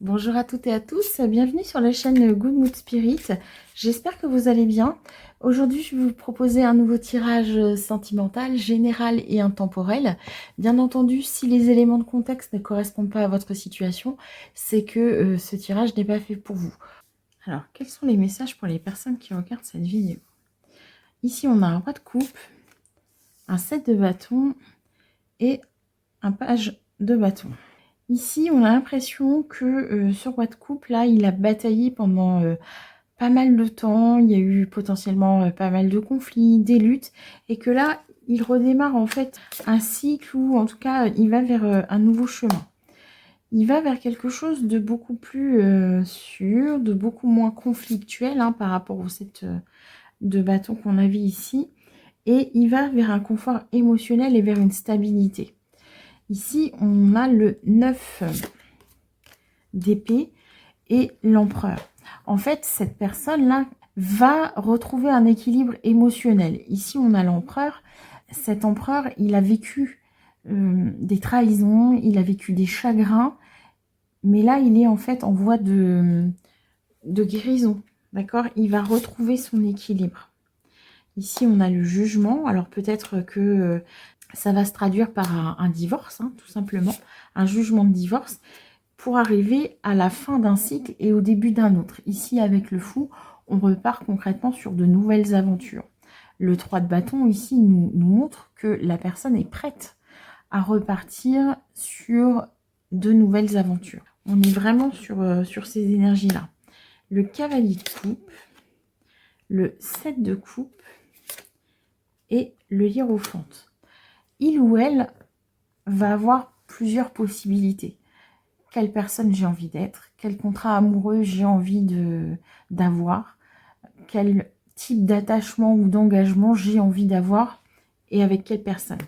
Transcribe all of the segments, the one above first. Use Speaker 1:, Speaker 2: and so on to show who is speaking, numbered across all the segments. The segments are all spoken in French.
Speaker 1: Bonjour à toutes et à tous, bienvenue sur la chaîne Good Mood Spirit. J'espère que vous allez bien. Aujourd'hui, je vais vous proposer un nouveau tirage sentimental, général et intemporel. Bien entendu, si les éléments de contexte ne correspondent pas à votre situation, c'est que ce tirage n'est pas fait pour vous. Alors, quels sont les messages pour les personnes qui regardent cette vidéo? Ici, on a un roi de coupe, un 7 de bâton et un page de bâton. Ici, on a l'impression que ce roi de coupe, là, il a bataillé pendant pas mal de temps. Il y a eu potentiellement pas mal de conflits, des luttes. Et que là, il redémarre en fait un cycle où, en tout cas, il va vers un nouveau chemin. Il va vers quelque chose de beaucoup plus sûr, de beaucoup moins conflictuel hein, par rapport au set de bâton qu'on a vu ici. Et il va vers un confort émotionnel et vers une stabilité. Ici, on a le 9 d'épée et l'empereur. En fait, cette personne-là va retrouver un équilibre émotionnel. Ici, on a l'empereur. Cet empereur, il a vécu des trahisons, il a vécu des chagrins, mais là, il est en fait en voie de guérison. D'accord? Il va retrouver son équilibre. Ici, on a le jugement. Alors, peut-être que ça va se traduire par un divorce, hein, tout simplement. Un jugement de divorce pour arriver à la fin d'un cycle et au début d'un autre. Ici, avec le fou, on repart concrètement sur de nouvelles aventures. Le 3 de bâton, ici, nous montre que la personne est prête à repartir sur de nouvelles aventures. On est vraiment sur ces énergies-là. Le cavalier de coupe, le 7 de coupe et le hiérophante. Il ou elle va avoir plusieurs possibilités. Quelle personne j'ai envie d'être, quel contrat amoureux j'ai envie d'avoir, quel type d'attachement ou d'engagement j'ai envie d'avoir et avec quelle personne.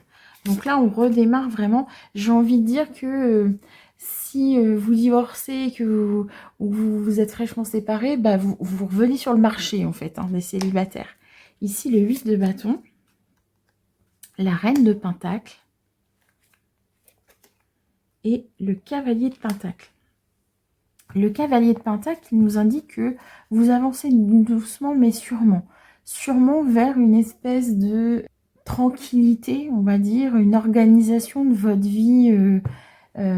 Speaker 1: Donc là, on redémarre vraiment. J'ai envie de dire que si vous divorcez, que vous êtes fraîchement séparés, bah, vous revenez sur le marché en fait, hein, des célibataires. Ici, le 8 de bâton, la reine de pentacle et le cavalier de pentacle. Le cavalier de pentacle nous indique que vous avancez doucement mais sûrement. Sûrement vers une espèce de tranquillité, on va dire, une organisation de votre vie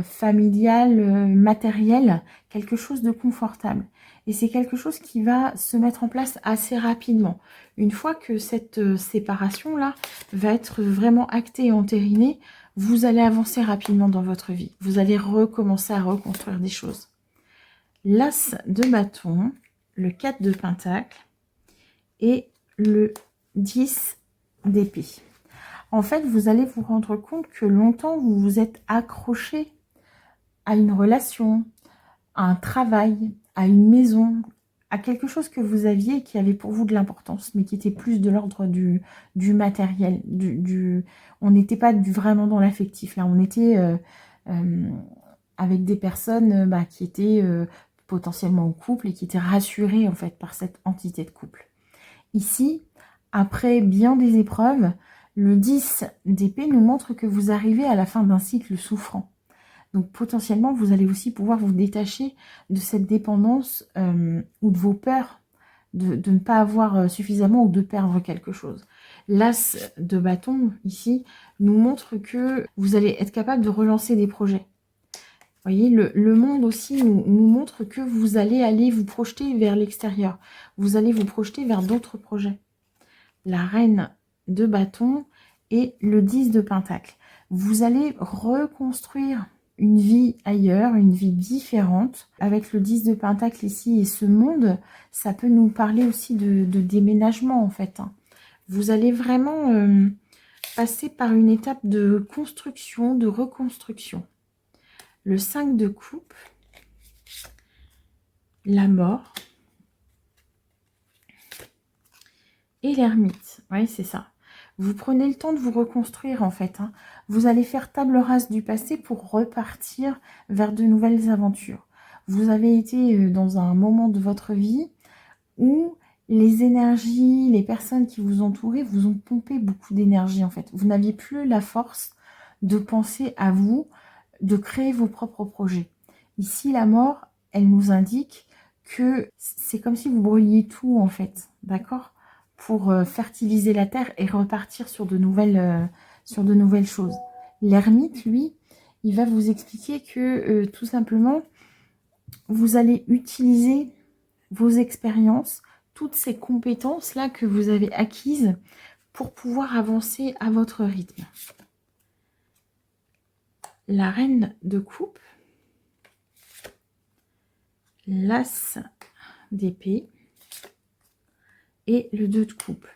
Speaker 1: familiale, matérielle, quelque chose de confortable. Et c'est quelque chose qui va se mettre en place assez rapidement. Une fois que cette séparation-là va être vraiment actée et entérinée, vous allez avancer rapidement dans votre vie. Vous allez recommencer à reconstruire des choses. L'as de bâton, le 4 de pentacle et le 10 d'épée. En fait, vous allez vous rendre compte que longtemps, vous vous êtes accroché à une relation, à un travail, à une maison, à quelque chose que vous aviez qui avait pour vous de l'importance, mais qui était plus de l'ordre du matériel. On n'était pas vraiment dans l'affectif. Là, on était avec des personnes qui étaient potentiellement en couple et qui étaient rassurées en fait par cette entité de couple. Ici, après bien des épreuves, le 10 d'épée nous montre que vous arrivez à la fin d'un cycle souffrant. Donc potentiellement, vous allez aussi pouvoir vous détacher de cette dépendance ou de vos peurs de ne pas avoir suffisamment ou de perdre quelque chose. L'as de bâton, ici, nous montre que vous allez être capable de relancer des projets. Vous voyez, le monde aussi nous montre que vous allez aller vous projeter vers l'extérieur. Vous allez vous projeter vers d'autres projets. La reine de bâton et le 10 de pentacle. Vous allez reconstruire une vie ailleurs, une vie différente. Avec le 10 de pentacle ici et ce monde, ça peut nous parler aussi de déménagement en fait. Vous allez vraiment passer par une étape de construction, de reconstruction. Le 5 de coupe, la mort et l'ermite. Oui, c'est ça. Vous prenez le temps de vous reconstruire en fait. Vous allez faire table rase du passé pour repartir vers de nouvelles aventures. Vous avez été dans un moment de votre vie où les énergies, les personnes qui vous entouraient vous ont pompé beaucoup d'énergie en fait. Vous n'aviez plus la force de penser à vous, de créer vos propres projets. Ici, la mort, elle nous indique que c'est comme si vous brûliez tout, en fait, d'accord? Pour fertiliser la terre et repartir sur de nouvelles choses. L'ermite, lui, il va vous expliquer que tout simplement, vous allez utiliser vos expériences, toutes ces compétences-là que vous avez acquises pour pouvoir avancer à votre rythme. La reine de coupe, l'as d'épée et le 2 de coupe.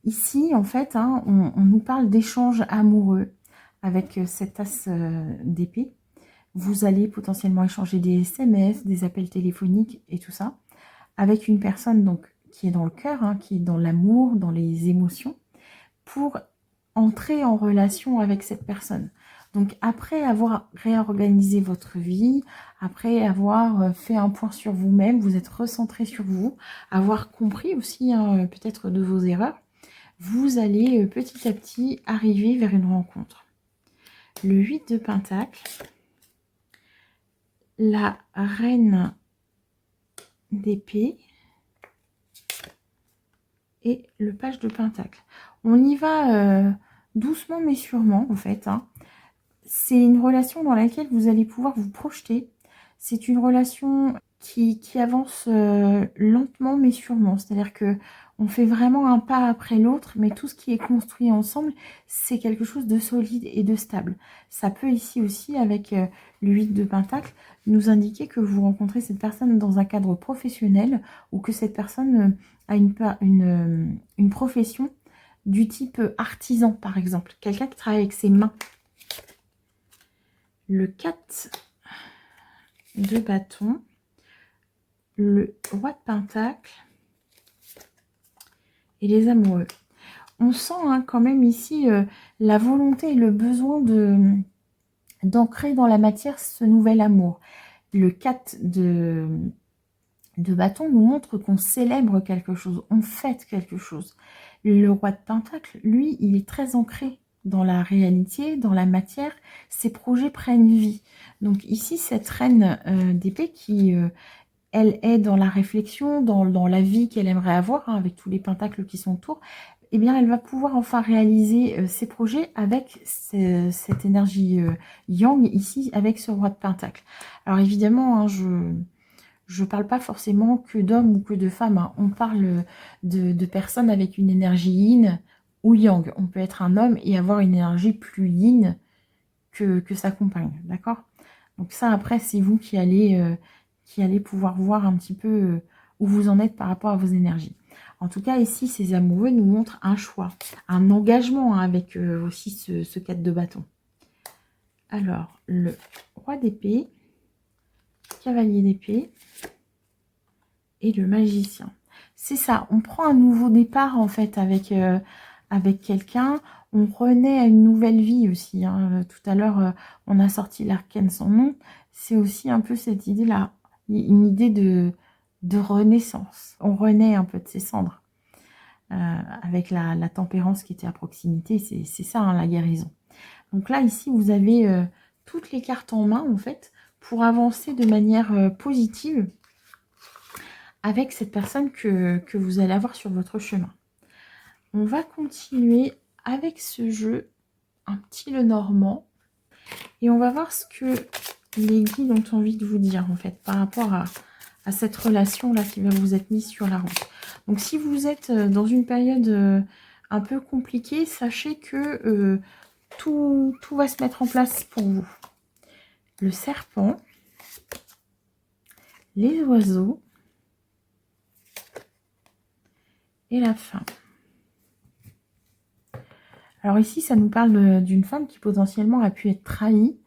Speaker 1: Ici, en fait, hein, on nous parle d'échanges amoureux avec cet as d'épée. Vous allez potentiellement échanger des SMS, des appels téléphoniques et tout ça, avec une personne donc qui est dans le cœur, hein, qui est dans l'amour, dans les émotions, pour entrer en relation avec cette personne. Donc après avoir réorganisé votre vie, après avoir fait un point sur vous-même, vous êtes recentré sur vous, avoir compris aussi hein, peut-être de vos erreurs, vous allez petit à petit arriver vers une rencontre. Le 8 de Pentacle, la reine d'épée et le page de Pentacle. On y va doucement mais sûrement en fait. Hein. C'est une relation dans laquelle vous allez pouvoir vous projeter. C'est une relation qui avance lentement mais sûrement. C'est-à-dire que on fait vraiment un pas après l'autre, mais tout ce qui est construit ensemble, c'est quelque chose de solide et de stable. Ça peut ici aussi, avec le 8 de Pentacle, nous indiquer que vous rencontrez cette personne dans un cadre professionnel ou que cette personne a une profession du type artisan, par exemple. Quelqu'un qui travaille avec ses mains. Le 4 de bâton, le roi de Pentacle et les amoureux. On sent hein, quand même ici la volonté et le besoin d'ancrer dans la matière ce nouvel amour. Le 4 de bâton nous montre qu'on célèbre quelque chose, on fête quelque chose. Le roi de Pentacle, lui, il est très ancré dans la réalité, dans la matière. Ses projets prennent vie. Donc ici, cette reine d'épée qui... elle est dans la réflexion, dans la vie qu'elle aimerait avoir, hein, avec tous les pentacles qui sont autour, eh bien, elle va pouvoir enfin réaliser ses projets avec cette énergie yang, ici, avec ce roi de pentacle. Alors, évidemment, hein, je parle pas forcément que d'hommes ou que de femmes. Hein. On parle de personnes avec une énergie yin ou yang. On peut être un homme et avoir une énergie plus yin que sa compagne, d'accord? Donc ça, après, c'est vous qui allez pouvoir voir un petit peu où vous en êtes par rapport à vos énergies. En tout cas, ici, ces amoureux nous montrent un choix, un engagement hein, avec aussi ce 4 de bâton. Alors, le roi d'épée, cavalier d'épée et le magicien. C'est ça, on prend un nouveau départ en fait avec quelqu'un. On renaît à une nouvelle vie aussi. Hein. Tout à l'heure, on a sorti l'arcane sans nom. C'est aussi un peu cette idée-là, une idée de renaissance. On renaît un peu de ses cendres. Avec la tempérance qui était à proximité, c'est ça hein, la guérison. Donc là, ici, vous avez toutes les cartes en main, en fait, pour avancer de manière positive avec cette personne que vous allez avoir sur votre chemin. On va continuer avec ce jeu, un petit Lenormand, et on va voir ce que les guides ont envie de vous dire, en fait, par rapport à cette relation-là qui va vous être mise sur la route. Donc, si vous êtes dans une période un peu compliquée, sachez que tout va se mettre en place pour vous. Le serpent, les oiseaux et la fin. Alors ici, ça nous parle d'une femme qui potentiellement a pu être trahie.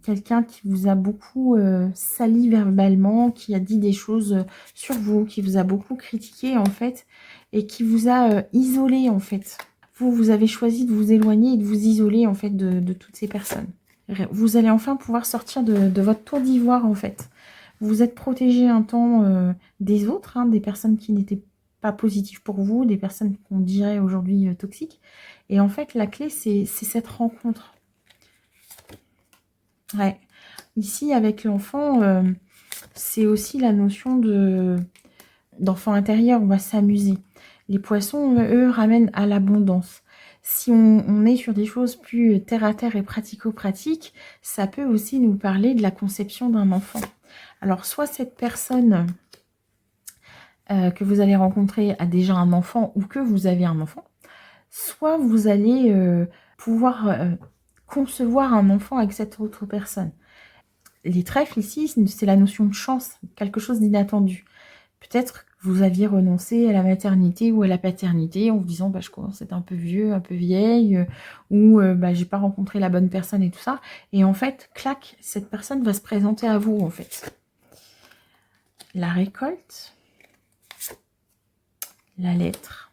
Speaker 1: Quelqu'un qui vous a beaucoup sali verbalement, qui a dit des choses sur vous, qui vous a beaucoup critiqué en fait, et qui vous a isolé en fait. Vous avez choisi de vous éloigner et de vous isoler en fait de toutes ces personnes. Vous allez enfin pouvoir sortir de votre tour d'ivoire en fait. Vous êtes protégé un temps des autres, hein, des personnes qui n'étaient pas positives pour vous, des personnes qu'on dirait aujourd'hui toxiques. Et en fait, la clé, c'est cette rencontre. Ouais. Ici, avec l'enfant, c'est aussi la notion d'enfant intérieur, on va s'amuser. Les poissons, eux, ramènent à l'abondance. Si on est sur des choses plus terre à terre et pratico-pratiques, ça peut aussi nous parler de la conception d'un enfant. Alors, soit cette personne que vous allez rencontrer a déjà un enfant ou que vous avez un enfant, soit vous allez pouvoir concevoir un enfant avec cette autre personne. Les trèfles ici, c'est la notion de chance, quelque chose d'inattendu. Peut-être que vous aviez renoncé à la maternité ou à la paternité en vous disant je commence à être un peu vieux, un peu vieille, ou j'ai pas rencontré la bonne personne et tout ça. Et en fait, clac, cette personne va se présenter à vous en fait. La récolte, la lettre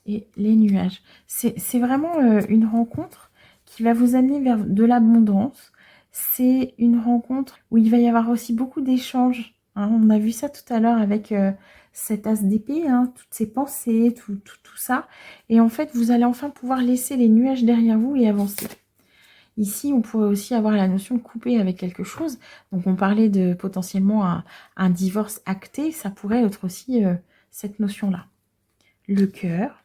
Speaker 1: et les nuages. C'est vraiment une rencontre qui va vous amener vers de l'abondance. C'est une rencontre où il va y avoir aussi beaucoup d'échanges. Hein. On a vu ça tout à l'heure avec cet as d'épée, hein, toutes ces pensées, tout ça. Et en fait, vous allez enfin pouvoir laisser les nuages derrière vous et avancer. Ici, on pourrait aussi avoir la notion de couper avec quelque chose. Donc, on parlait de potentiellement un divorce acté. Ça pourrait être aussi cette notion-là. Le cœur.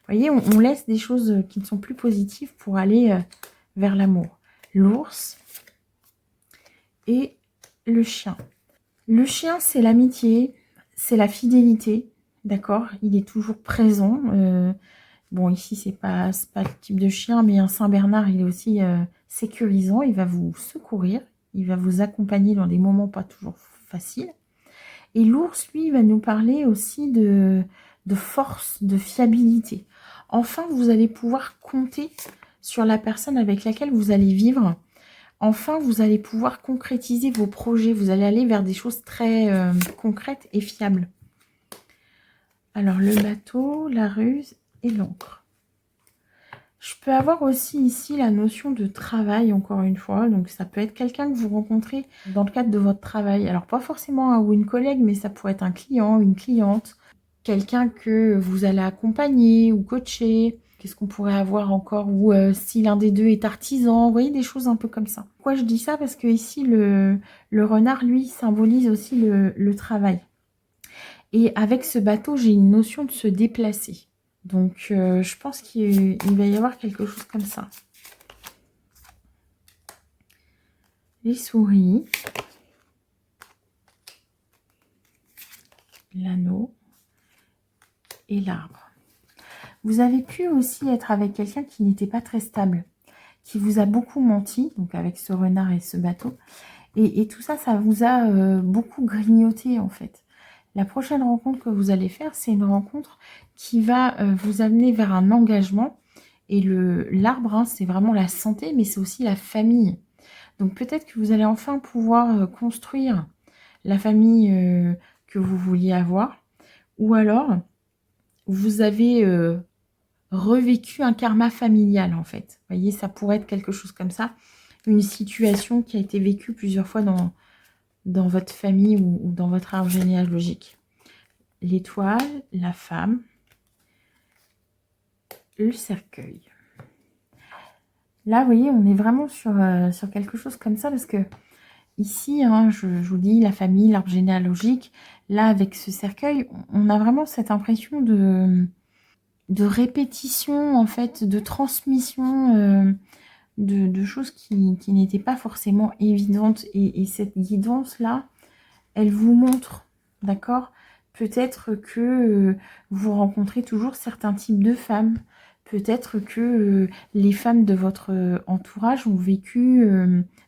Speaker 1: Vous voyez, on laisse des choses qui ne sont plus positives pour aller vers l'amour. L'ours et le chien. Le chien, c'est l'amitié, c'est la fidélité, d'accord? Il est toujours présent. Bon, ici, c'est pas le type de chien, mais un Saint-Bernard, il est aussi sécurisant. Il va vous secourir, il va vous accompagner dans des moments pas toujours faciles. Et l'ours, lui, il va nous parler aussi de force, de fiabilité. Enfin, vous allez pouvoir compter sur la personne avec laquelle vous allez vivre. Enfin, vous allez pouvoir concrétiser vos projets. Vous allez aller vers des choses très concrètes et fiables. Alors, le bateau, la ruse et l'encre. Je peux avoir aussi ici la notion de travail, encore une fois. Donc, ça peut être quelqu'un que vous rencontrez dans le cadre de votre travail. Alors, pas forcément un ou une collègue, mais ça pourrait être un client, une cliente. Quelqu'un que vous allez accompagner ou coacher. Qu'est-ce qu'on pourrait avoir encore? Ou si l'un des deux est artisan. Vous voyez, des choses un peu comme ça. Pourquoi je dis ça? Parce que ici, le renard, lui, symbolise aussi le travail. Et avec ce bateau, j'ai une notion de se déplacer. Donc, je pense qu'il va y avoir quelque chose comme ça. Les souris. L'anneau. Et l'arbre. Vous avez pu aussi être avec quelqu'un qui n'était pas très stable, qui vous a beaucoup menti, donc avec ce renard et ce bateau. Et tout ça, ça vous a beaucoup grignoté en fait. La prochaine rencontre que vous allez faire, c'est une rencontre qui va vous amener vers un engagement. Et l'arbre, hein, c'est vraiment la santé, mais c'est aussi la famille. Donc peut-être que vous allez enfin pouvoir construire la famille que vous vouliez avoir. Ou alors, vous avez revécu un karma familial en fait. Vous voyez, ça pourrait être quelque chose comme ça. Une situation qui a été vécue plusieurs fois dans votre famille ou dans votre arbre généalogique. L'étoile, la femme, le cercueil. Là, vous voyez, on est vraiment sur quelque chose comme ça parce que ici, hein, je vous dis, la famille, l'arbre généalogique, là, avec ce cercueil, on a vraiment cette impression de répétition, en fait, de transmission de choses qui n'étaient pas forcément évidentes. Et cette guidance-là, elle vous montre, d'accord? Peut-être que vous rencontrez toujours certains types de femmes. Peut-être que les femmes de votre entourage ont vécu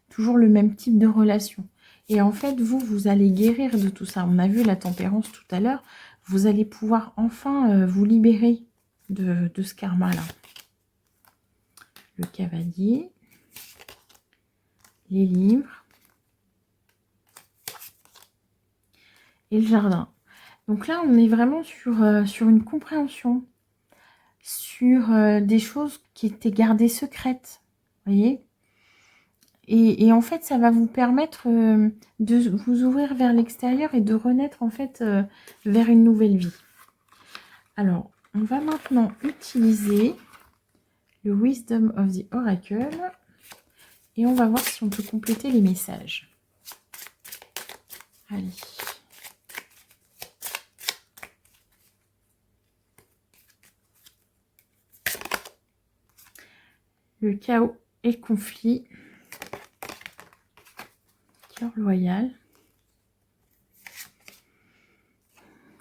Speaker 1: toujours le même type de relation. Et en fait, vous allez guérir de tout ça. On a vu la tempérance tout à l'heure. Vous allez pouvoir enfin vous libérer de ce karma-là. Le cavalier, les livres et le jardin. Donc là, on est vraiment sur une compréhension, sur des choses qui étaient gardées secrètes, vous voyez. Et en fait, ça va vous permettre de vous ouvrir vers l'extérieur et de renaître en fait vers une nouvelle vie. Alors, on va maintenant utiliser le Wisdom of the Oracle Et on va voir si on peut compléter les messages. Allez. Le chaos et le conflit. Cœur loyal.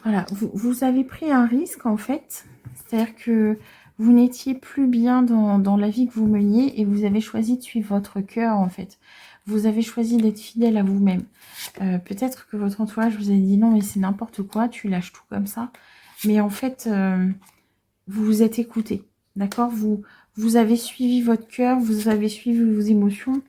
Speaker 1: Voilà, vous avez pris un risque en fait. C'est-à-dire que vous n'étiez plus bien dans la vie que vous meniez et vous avez choisi de suivre votre cœur en fait. Vous avez choisi d'être fidèle à vous-même. Peut-être que votre entourage vous a dit non mais c'est n'importe quoi, tu lâches tout comme ça. Mais en fait, vous vous êtes écouté. D'accord, vous avez suivi votre cœur, vous avez suivi vos émotions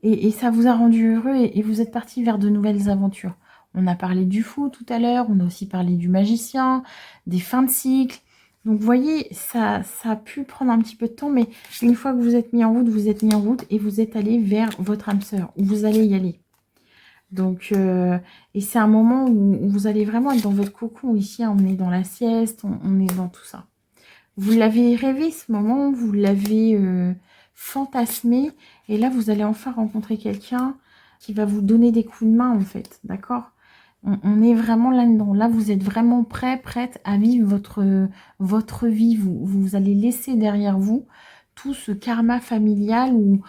Speaker 1: et ça vous a rendu heureux et vous êtes parti vers de nouvelles aventures. On a parlé du fou tout à l'heure, on a aussi parlé du magicien, des fins de cycle. Donc vous voyez, ça a pu prendre un petit peu de temps, mais une fois que vous êtes mis en route, vous êtes mis en route et vous êtes allé vers votre âme sœur, où vous allez y aller. Donc, et c'est un moment où vous allez vraiment être dans votre cocon. Ici, on est dans la sieste, on est dans tout ça. Vous l'avez rêvé ce moment, vous l'avez fantasmé, et là vous allez enfin rencontrer quelqu'un qui va vous donner des coups de main en fait, d'accord, on est vraiment là-dedans. Là vous êtes vraiment prête à vivre votre vie, vous allez laisser derrière vous tout ce karma familial ou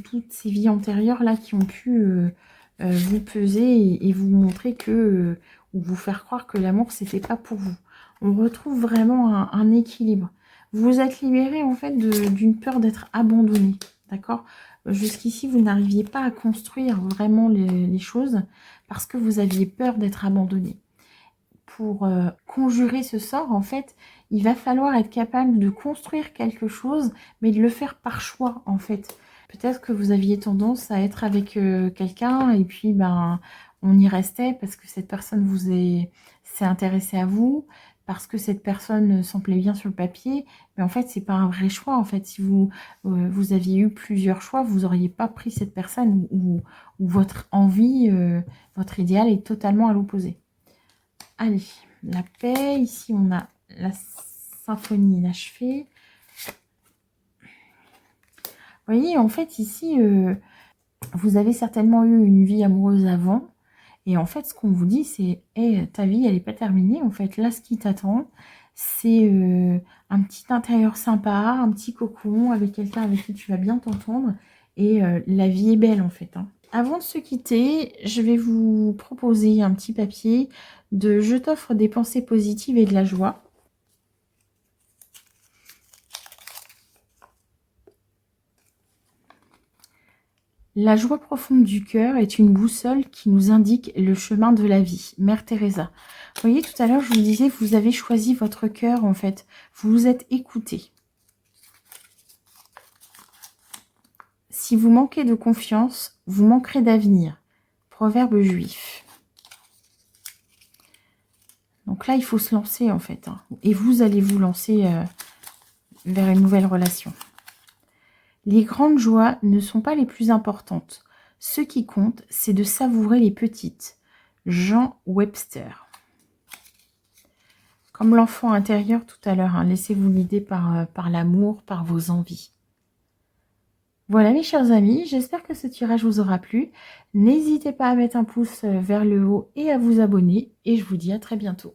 Speaker 1: toutes ces vies antérieures là qui ont pu vous peser et vous montrer que, ou vous faire croire que l'amour c'était pas pour vous. On retrouve vraiment un équilibre. Vous vous êtes libéré en fait d'une peur d'être abandonné, d'accord? Jusqu'ici, vous n'arriviez pas à construire vraiment les choses parce que vous aviez peur d'être abandonné. Pour conjurer ce sort, en fait, il va falloir être capable de construire quelque chose, mais de le faire par choix, en fait. Peut-être que vous aviez tendance à être avec quelqu'un et puis ben on y restait parce que cette personne s'est intéressée à vous, parce que cette personne semblait bien sur le papier, mais en fait c'est pas un vrai choix. En fait, si vous aviez eu plusieurs choix, vous n'auriez pas pris cette personne ou votre envie, votre idéal est totalement à l'opposé. Allez, la paix. Ici on a la symphonie inachevée. Vous voyez, en fait, ici, vous avez certainement eu une vie amoureuse avant. Et en fait, ce qu'on vous dit, c'est hey, ta vie, elle n'est pas terminée. En fait, là, ce qui t'attend, c'est un petit intérieur sympa, un petit cocon avec quelqu'un avec qui tu vas bien t'entendre. Et la vie est belle, en fait. Hein. Avant de se quitter, je vais vous proposer un petit papier de « Je t'offre des pensées positives et de la joie ». La joie profonde du cœur est une boussole qui nous indique le chemin de la vie. Mère Teresa. Vous voyez, tout à l'heure, je vous disais, vous avez choisi votre cœur, en fait. Vous vous êtes écouté. Si vous manquez de confiance, vous manquerez d'avenir. Proverbe juif. Donc là, il faut se lancer, en fait. Hein. Et vous allez vous lancer vers une nouvelle relation. Les grandes joies ne sont pas les plus importantes. Ce qui compte, c'est de savourer les petites. Jean Webster. Comme l'enfant intérieur tout à l'heure, hein, laissez-vous guider par l'amour, par vos envies. Voilà mes chers amis, j'espère que ce tirage vous aura plu. N'hésitez pas à mettre un pouce vers le haut et à vous abonner. Et je vous dis à très bientôt.